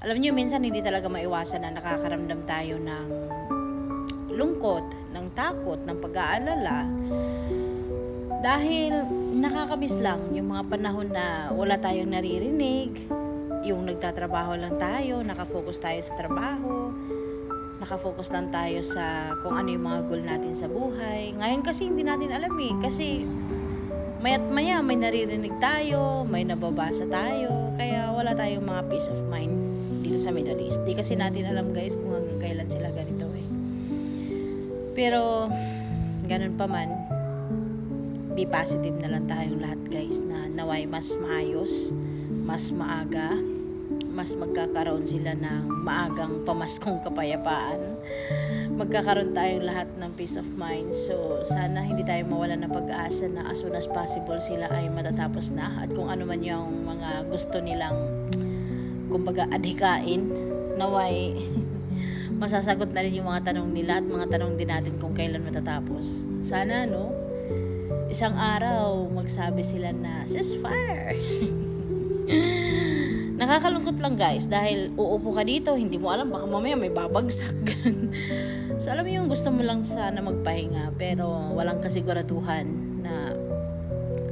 Alam niyo, minsan hindi talaga maiwasan na nakakaramdam tayo ng lungkot, ng takot, ng pag-aalala. Dahil nakakamiss lang yung mga panahon na wala tayong naririnig, yung nagtatrabaho lang tayo, nakafocus tayo sa trabaho, nakafocus lang tayo sa kung ano yung mga goal natin sa buhay. Ngayon kasi hindi natin alam kasi maya't maya may naririnig tayo, may nababasa tayo, kaya wala tayong mga peace of mind dito sa Middle East. Di kasi natin alam guys kung hanggang kailan sila ganito Pero ganun pa man, be positive na lang tayong lahat guys, na naway mas maayos, mas maaga, mas magkakaroon sila ng maagang pamaskong kapayapaan. Magkakaroon tayong lahat ng peace of mind. So sana hindi tayo mawala ng pag-asa na as soon as possible sila ay matatapos na, at kung ano man yung mga gusto nilang kumbaga adhikain, naway masasagot na rin yung mga tanong nila at mga tanong din natin kung kailan matatapos. Sana isang araw magsabi sila na ceasefire. Nakakalungkot lang guys, dahil uupo ka dito, hindi mo alam, baka mamaya may babagsak. So alam mo yung gusto mo lang sana magpahinga, pero walang kasiguraduhan na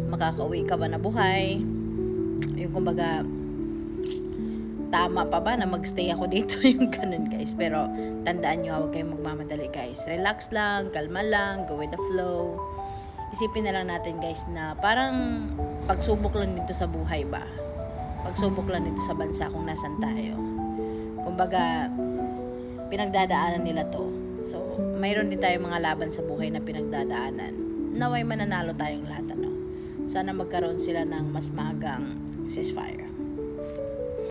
makakauwi ka ba na buhay. Yung kumbaga, tama pa ba na magstay ako dito, yung ganun guys. Pero tandaan nyo, huwag kayong magmamadali guys. Relax lang, kalma lang, go with the flow. Isipin na lang natin guys na parang pagsubok lang dito sa buhay ba. Pagsubok lang dito sa bansa kung nasan tayo. Kumbaga, pinagdadaanan nila to. So, mayroon din tayong mga laban sa buhay na pinagdadaanan. Naway mananalo tayong lahat Sana magkaroon sila ng mas maagang ceasefire.